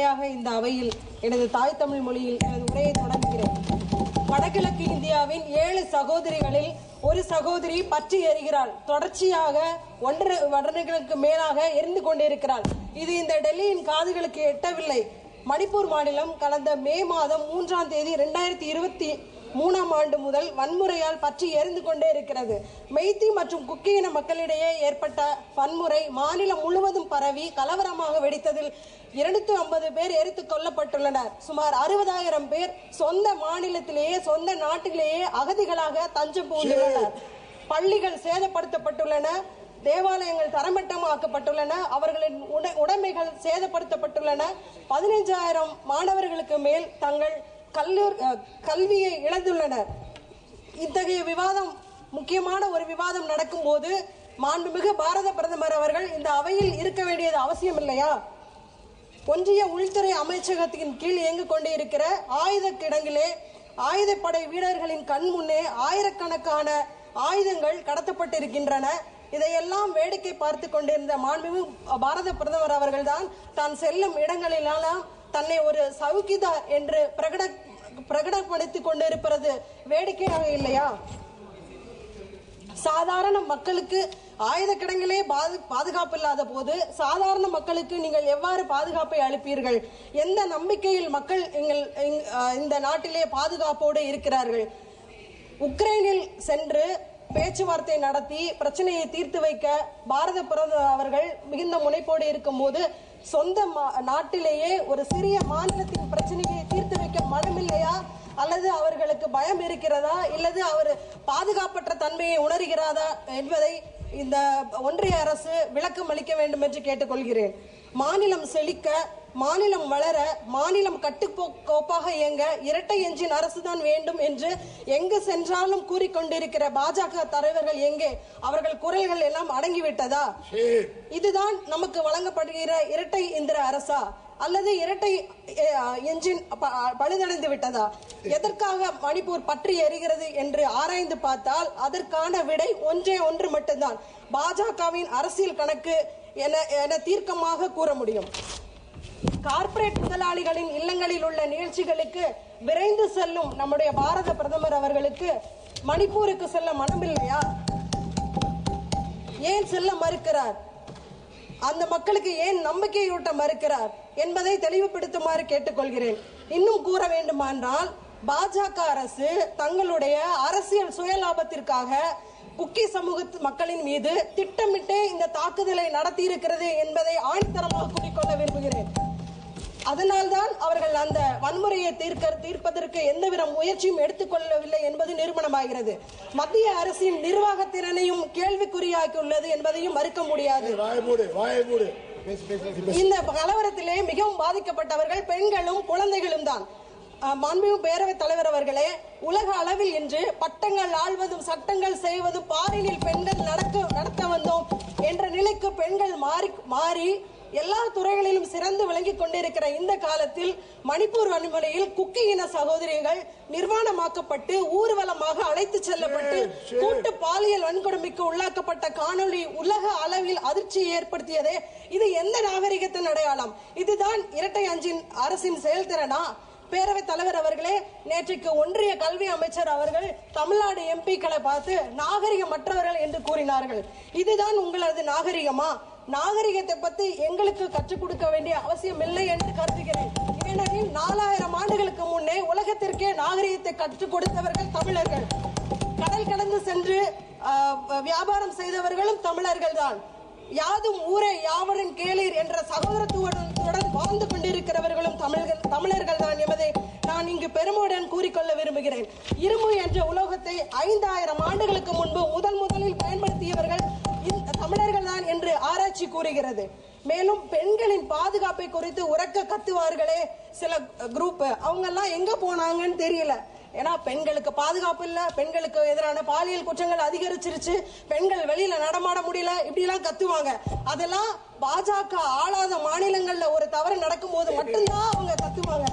முறையாக இந்த அவையில் எனது தாய் தமிழ் மொழியில் எனது உரையை தொடங்குகிறேன். வடகிழக்கு இந்தியாவின் 7 சகோதரிகளில் ஒரு சகோதரி பற்றி எரிகிறாள். தொடர்ச்சியாக 1 வருடங்களுக்கு மேலாக எரிந்து கொண்டிருக்கிறாள். இது இந்த டெல்லியின் காதுகளுக்கு எட்டவில்லை. மணிப்பூர் மாநிலம் கடந்த மே மாதம் 3ஆம் தேதி 2023ஆம் ஆண்டு முதல் வன்முறையால் பற்றி எரிந்து கொண்டே இருக்கிறது. மெய்த்தி மற்றும் குக்கி இன மக்களிடையே ஏற்பட்ட வன்முறை மாநிலம் முழுவதும் பரவி கலவரமாக வெடித்ததில் 250 பேர் எரித்துக் கொல்லப்பட்டுள்ளனர். சுமார் 60,000 பேர் சொந்த மாநிலத்திலேயே சொந்த நாட்டிலேயே அகதிகளாக தஞ்சம் புகுந்துள்ளனர். பள்ளிகள் சேதப்படுத்தப்பட்டுள்ளன, தேவாலயங்கள் தரமட்டமாக்கப்பட்டுள்ளன, அவர்களின் உடைமைகள் சேதப்படுத்தப்பட்டுள்ளன. 15,000 மாணவர்களுக்கு மேல் தங்கள் கல்வியை இழந்துள்ளனர். இத்தகைய விவாதம், முக்கியமான ஒரு விவாதம் நடக்கும் போது மாண்புமிகு பாரத பிரதமர் அவர்கள் இந்த அவையில் இருக்க வேண்டியது அவசியம் இல்லையா? ஒன்றிய உள்துறை அமைச்சகத்தின் கீழ் இயங்கிக் கொண்டே இருக்கிற ஆயுத கிடங்கிலே ஆயுதப்படை வீரர்களின் கண் முன்னே ஆயிரக்கணக்கான ஆயுதங்கள் கடத்தப்பட்டிருக்கின்றன. இதையெல்லாம் வேடிக்கை பார்த்து கொண்டிருந்த மாண்புமிகு பாரத பிரதமர் அவர்கள் தான் செல்லும் இடங்களிலெல்லாம் தன்னை ஒரு சவுக்கிதார் என்று பிரகடனப்படுத்திக் கொண்டிருப்பது வேடிக்கையாக இல்லையா? சாதாரண மக்களுக்கு ஆயுத கிடங்கிலே பாதுகாப்பு இல்லாத போது சாதாரண மக்களுக்கு நீங்கள் எவ்வாறு பாதுகாப்பை அளிப்பீர்கள்? எந்த நம்பிக்கையில் மக்கள் இந்த நாட்டிலே பாதுகாப்போடு இருக்கிறார்கள்? உக்ரைனில் சென்று பேச்சுவார்த்தை நடத்தி பிரச்சனையை தீர்த்து வைக்க பாரத பிரதமர் அவர்கள் மிகுந்த முனைப்போடு இருக்கும் போது சொந்த நாட்டிலேயே ஒரு சிறிய மாநிலத்தின் பிரச்சனையை தீர்த்து வைக்க மனமில்லையா? அல்லது அவர்களுக்கு பயம் இருக்கிறதா? இல்லது அவர் பாதுகாப்பற்ற தன்மையை உணர்கிறதா என்பதை இந்த ஒன்றிய அரசு விளக்கம் அளிக்க வேண்டும் என்று கேட்டுக்கொள்கிறேன். மாநிலம் செழிக்க, மாநிலம் வளர, மாநிலம் கட்டுக்கோப்பாக இயங்க இரட்டை எஞ்சின் அரசுதான் வேண்டும் என்று எங்கு சென்றாலும் கூறிக்கொண்டிருக்கிற பாஜக தலைவர்கள் எங்கே? அவர்கள் குரல்கள் எல்லாம் அடங்கிவிட்டதா? இதுதான் நமக்கு வழங்கப்படுகிற இரட்டை இந்திர அரசா அல்லது இரட்டை எஞ்சின் பழுதடைந்து விட்டதா? எதற்காக மணிப்பூர் பற்றி எரிகிறது என்று ஆராய்ந்து பார்த்தால் அதற்கான விடை ஒன்று மட்டும்தான். பாஜகவின் அரசியல் கணக்கு என தீர்க்கமாக கூற முடியும். கார்ப்பரேட் முதலாளிகளின் இல்லங்களில் உள்ள நிகழ்ச்சிகளுக்கு விரைந்து செல்லும் நம்முடைய பாரத பிரதமர் அவர்களுக்கு மணிப்பூருக்கு செல்ல மனமில்லையா? ஏன் செல்ல மறுக்கிறார்? அந்த மக்களுக்கு ஏன் நம்பிக்கையூட்ட மறுக்கிறார் என்பதை தெளிவுபடுத்துமாறு கேட்டுக்கொள்கிறேன். இன்னும் கூற வேண்டுமானால் பாஜக அரசு தங்களுடைய அரசியல் சுயலாபத்திற்காக குக்கி சமூக மக்களின் மீது திட்டமிட்டே இந்த தாக்குதலை நடத்தி இருக்கிறது என்பதை ஆணித்தரமாக கூறிக்கொள்ள விரும்புகிறேன். அதனால்தான் அவர்கள் அந்த வன்முறையை தீர்ப்பதற்கு எந்தவித முயற்சியும் எடுத்துக்கொள்ளவில்லை என்பது நிரூபணமாகிறது. மத்திய அரசின் நிர்வாகத்திறனையும் கேள்விக்குறியாக்கியுள்ளது என்பதையும் மறுக்க முடியாது. இந்த கலவரத்திலே மிகவும் பாதிக்கப்பட்டவர்கள் பெண்களும் குழந்தைகளும் தான். மாண்புமிகு பேரவைத் தலைவர் அவர்களே, உலக அளவில் இன்று பட்டங்கள் ஆள்வதும் சட்டங்கள் செய்வதும் பாரினில் பெண்கள் நடத்த வந்தோம் என்ற நிலைக்கு பெண்கள் மாறி எல்லா துறைகளிலும் சிறந்து விளங்கிக் கொண்டிருக்கிற இந்த காலத்தில் மணிப்பூர் வன்முறையில் குக்கி இன சகோதரிகள் நிர்வாணமாக்கப்பட்டு ஊர்வலமாக அழைத்து செல்லப்பட்டு கூட்டு பாலியல் வன்கொடுமைக்கு உள்ளாக்கப்பட்ட காணொலி உலக அளவில் அதிர்ச்சியை ஏற்படுத்தியதே. இது எந்த நாகரிகத்தின் அடையாளம்? இதுதான் இரட்டை அஞ்சின் அரசின் செயல்திறனா? பேரவைத் தலைவர் அவர்களே, நேற்றைக்கு ஒன்றிய கல்வி அமைச்சர் அவர்கள் தமிழ்நாடு எம்பிக்களை பார்த்து நாகரிகமற்றவர்கள் என்று கூறினார்கள். இதுதான் உங்களது நாகரிகமா? நாகரிகத்தை பற்றி எங்களுக்கு கற்றுக் கொடுக்க வேண்டிய அவசியம் இல்லை என்று கருதுகிறேன். ஏனெனில் 4000 ஆண்டுகளுக்கு முன்னே உலகத்திற்கே நாகரிகத்தை கற்றுக் கொடுத்தவர்கள் தமிழர்கள். கடல் கடந்து சென்று வியாபாரம் செய்தவர்களும் தமிழர்கள் தான். யாதும் ஊரே யாவரும் கேளீர் என்ற சகோதரத்துவத்துடன் வாழ்ந்து கொண்டிருக்கிறவர்களும் தமிழர்கள் தான் என்பதை நான் இங்கு பெருமையுடன் கூறிக்கொள்ள விரும்புகிறேன். இரும்பு என்ற உலோகத்தை 5000 ஆண்டுகளுக்கு முன்பு முதலில் பயன்படுத்தியவர்கள் தமிழர்கள் தான் என்று ஆராய்ச்சி கூறுகிறது. மேலும் பெண்களின் பாதுகாப்பை குறித்து உரக்க கத்துவார்களே சில குரூப், அவங்க எல்லாம் எங்க போனாங்கன்னு தெரியல. ஏன்னா பெண்களுக்கு பாதுகாப்பு இல்ல, பெண்களுக்கு எதிரான பாலியல் குற்றங்கள் அதிகரிச்சிருச்சு, பெண்கள் வெளியில நடமாட முடியல, இப்படி எல்லாம் கத்துவாங்க. அதெல்லாம் பாஜக ஆளாத மாநிலங்கள்ல ஒரு தவறு நடக்கும் போது மட்டும்தான் அவங்க கத்துவாங்க.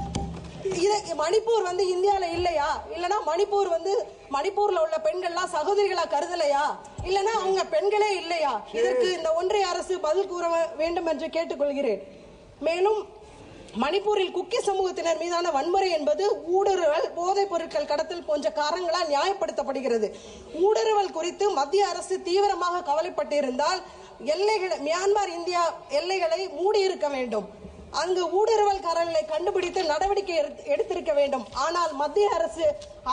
மணிப்பூர் இந்தியால இல்லையா? இல்லனா மணிப்பூர்ல உள்ள பெண்கள்லாம் சகோதரிகளா கருதலையா? இல்லனா அவங்க பெண்களே இல்லையா? இதற்கு இந்த ஒன்றிய அரசு பதில் கூற வேண்டும் என்று கேட்டுக்கொள்கிறேன். மேலும் மணிப்பூரில் குக்கி சமூகத்தினர் மீதான வன்முறை என்பது ஊடுருவல், போதைப் பொருட்கள் கடத்தல் போன்ற காரணங்களால் நியாயப்படுத்தப்படுகிறது. ஊடுருவல் குறித்து மத்திய அரசு தீவிரமாக கவலைப்பட்டிருந்தால் மியான்மர் இந்தியா எல்லைகளை மூடியிருக்க வேண்டும். அங்கு ஊடுருவல்காரர்களை கண்டுபிடித்து நடவடிக்கை எடுத்திருக்க வேண்டும். ஆனால் மத்திய அரசு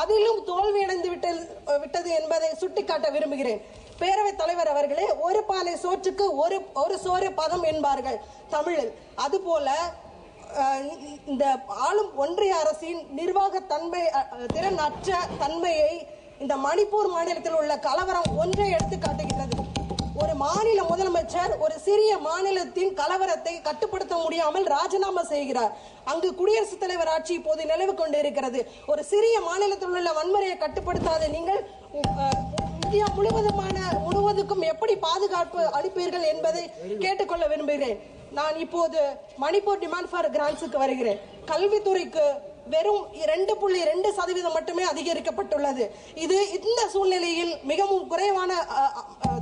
அதிலும் தோல்வியடைந்து விட்டது என்பதை சுட்டிக்காட்ட விரும்புகிறேன். பேரவைத் தலைவர் அவர்களே, ஒரு பானை சோற்றுக்கு ஒரு சோறு பதம் என்பார்கள் தமிழில். அதுபோல இந்த ஆளும் ஒன்றிய அரசின் நிர்வாக திறன் அற்ற தன்மையை இந்த மணிப்பூர் மாநிலத்தில் உள்ள கலவரம் ஒன்றை எடுத்து காட்டுகிறது. ஒரு மாநில முதலமைச்சர் ஒரு சிறிய மாநிலத்தின் கலவரத்தை கட்டுப்படுத்த முடியாமல் ராஜினாமா செய்கிறார். அங்கு குடியரசுத் தலைவர் ஆட்சி இப்போது நிலவு கொண்டிருக்கிறது. ஒரு சிறிய மாநிலத்தில் உள்ள வன்முறையை கட்டுப்படுத்தாத நீங்கள் இந்தியா முழுவதுக்கும் எப்படி பாதுகாப்பு அளிப்பீர்கள் என்பதை கேட்டுக்கொள்ள விரும்புகிறேன். நான் இப்போது மணிப்பூர் டிமாண்ட் ஃபார் கிராண்ட்ஸுக்கு வருகிறேன். கல்வித்துறைக்கு வெறும் 2.2% மட்டுமே அதிகரிக்கப்பட்டுள்ளது. இது இந்த சூழ்நிலையில் மிகவும் குறைவான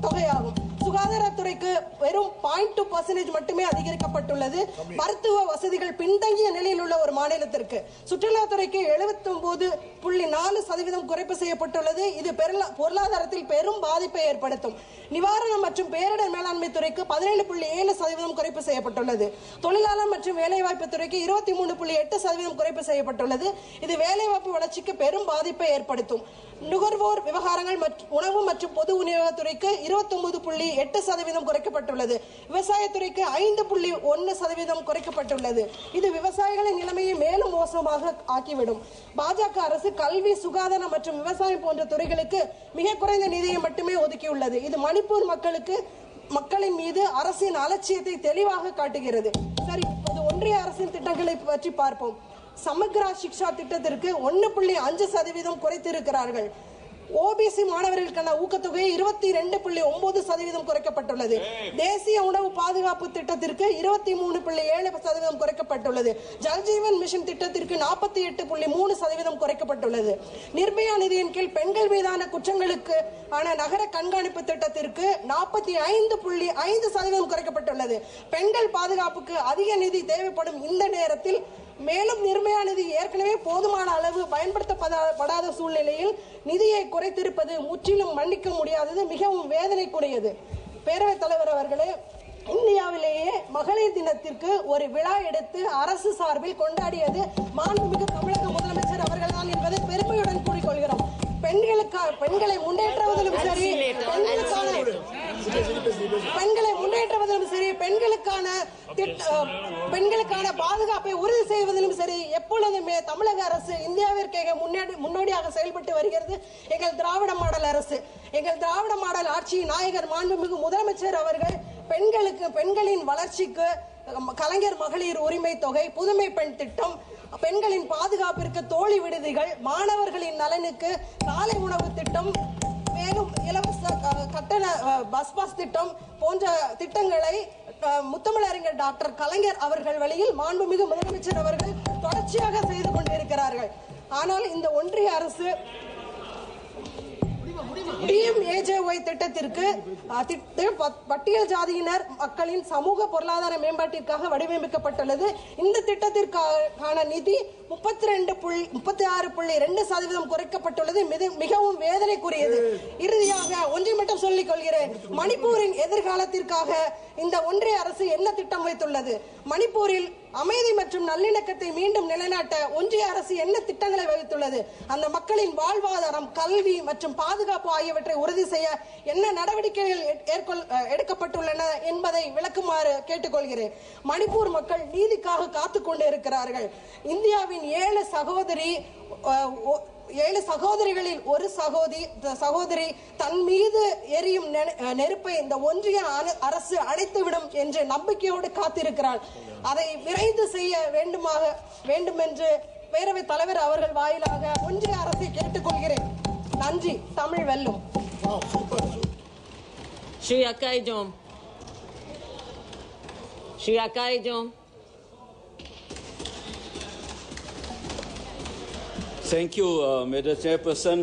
தொகையாகும். சுகாதாரத்துறைக்கு வெறும் 0.2% மட்டுமே அதிகரிக்கப்பட்டுள்ளது. மருத்துவ வசதிகள் பின்தங்கிய நிலையில் உள்ள ஒரு மாநிலத்திற்கு. சுற்றுலாத்துறைக்கு 79.4% குறைப்பு செய்யப்பட்டுள்ளது. இது பொருளாதாரத்தில் பெரும் பாதிப்பை ஏற்படுத்தும். நிவாரணம் மற்றும் பேரிடர் மேலாண்மை துறைக்கு 17.7% குறைப்பு செய்யப்பட்டுள்ளது. தொழிலாளர் மற்றும் வேலைவாய்ப்பு துறைக்கு 23.8% குறைப்பு செய்யப்பட்டுள்ளது. இது வேலைவாய்ப்பு வளர்ச்சிக்கு பெரும் பாதிப்பை ஏற்படுத்தும். நுகர்வோர் விவகாரங்கள் உணவு மற்றும் பொது விநியோகத்துறைக்கு 29.8% குறைக்கப்பட்டுள்ளது. விவசாயத்துறைக்கு 5.1% குறைக்கப்பட்டுள்ளது. இது விவசாயிகளின் நிலைமையை மேலும் மோசமாக ஆக்கிவிடும். பாஜக அரசு கல்வி, சுகாதாரம் மற்றும் விவசாயம் போன்ற துறைகளுக்கு மிக குறைந்த நிதியை மட்டுமே ஒதுக்கியுள்ளது. இது மணிப்பூர் மக்களின் மீது அரசின் அலட்சியத்தை தெளிவாக காட்டுகிறது. சரி, இப்போது ஒன்றிய அரசின் திட்டங்களை பற்றி பார்ப்போம். சமக்ரா சிக்ஷா திட்டத்திற்கு 1.5% குறைத்திருக்கிறார்கள். ஓபிசி மாணவர்களுக்கான ஊக்கத்தொகை 22.9% குறைக்கப்பட்டுள்ளது. தேசிய உணவு பாதுகாப்பு திட்டத்திற்கு 23.7% குறைக்கப்பட்டுள்ளது. ஜல்ஜீவன் மிஷன் திட்டத்திற்கு 48.3% குறைக்கப்பட்டுள்ளது. நிர்பயா நிதியின் கீழ் பெண்கள் மீதான குற்றங்களுக்கு நகர கண்காணிப்பு திட்டத்திற்கு 45.5% குறைக்கப்பட்டுள்ளது. பெண்கள் பாதுகாப்புக்கு அதிக நிதி தேவைப்படும் இந்த நேரத்தில் மேலும் நிர்பயா நிதி ஏற்கனவே போதுமான அளவு பயன்படுத்தப்படாத சூழ்நிலையில் நிதியை குறைத்திருப்பது முற்றிலும் மன்னிக்க முடியாதது, மிகவும் வேதனைக்குரியது. பேரவைத் தலைவர் அவர்களே, இந்தியாவிலேயே மகளிர் தினத்திற்கு ஒரு விழா எடுத்து அரசு சார்பில் கொண்டாடியது மாண்புமிகு தமிழக முதலமைச்சர் அவர்கள்தான் என்பதை பெருமையுடன் கூறிக்கொள்கிறோம். பெண்களை முன்னேற்றுவதிலும் சரி, பெண்களுக்கான பாதுகாப்பை உறுதி செய்வதிலும் சரி, எப்பொழுதுமே தமிழக அரசு இந்தியாவிற்கு முன்னோடியாக செயல்பட்டு வருகிறது. எங்கள் திராவிட மாடல் அரசு, எங்கள் திராவிட மாடல் ஆட்சி நாயகர் மாண்புமிகு முதலமைச்சர் அவர்கள் பெண்களின் வளர்ச்சிக்கு கலைஞர் மகளிர் உரிமை தொகை, புதுமை பெண் திட்டம், பெண்களின் பாதுகாப்பிற்கு தோழி விடுதிகள், மாணவர்களின் நலனுக்கு காலை உணவு திட்டம், மேலும் இலவச கட்டண பஸ் பாஸ் திட்டம் போன்ற திட்டங்களை முத்தமிழறிஞர் டாக்டர் கலைஞர் அவர்கள் வழியில் மாண்புமிகு முதலமைச்சர் அவர்கள் தொடர்ச்சியாக செய்து கொண்டிருக்கிறார்கள். ஆனால் இந்த ஒன்றிய அரசு DMAJY திட்டத்திற்கு பட்டியல் ஜாதியினர் மக்களின் சமூக பொருளாதார மேம்பாட்டிற்காக வடிவமைக்கப்பட்டுள்ளது. இந்த திட்டத்திற்கான நிதி 36.2% குறைக்கப்பட்டுள்ளது. மிகவும் வேதனைக்குரியது. இறுதியாக ஒன்றை மட்டும் சொல்லிக் கொள்கிறேன். மணிப்பூரின் எதிர்காலத்திற்காக இந்த ஒன்றிய அரசு என்ன திட்டம் வைத்துள்ளது? மணிப்பூரில் அமைதி மற்றும் நல்லிணக்கத்தை மீண்டும் நிலைநாட்ட ஒன்றிய அரசு என்ன திட்டங்களை வகுத்துள்ளது? அந்த மக்களின் வாழ்வாதாரம், கல்வி மற்றும் பாதுகாப்பு ஆகியவற்றை உறுதி செய்ய என்ன நடவடிக்கைகள் எடுக்கப்பட்டுள்ளன என்பதை விளக்குமாறு கேட்டுக்கொள்கிறேன். மணிப்பூர் மக்கள் நீதிக்காக காத்துக் கொண்டு இருக்கிறார்கள். இந்தியாவின் 7 சகோதரிகளில் ஒரு சகோதரி தன் மீது எரியும் நெருப்பை இந்த ஒன்றிய அரசு அணைத்துவிடும் என்ற நம்பிக்கையோடு காத்திருக்கிறார். அதை விரைந்து செய்ய வேண்டும் என்று பேரவைத் தலைவர் அவர்கள் வாயிலாக ஒன்றிய அரசை கேட்டுக்கொள்கிறேன். நன்றி. தமிழ் வெல்லும். Shri Akaijom. Thank you, Madam Chairperson.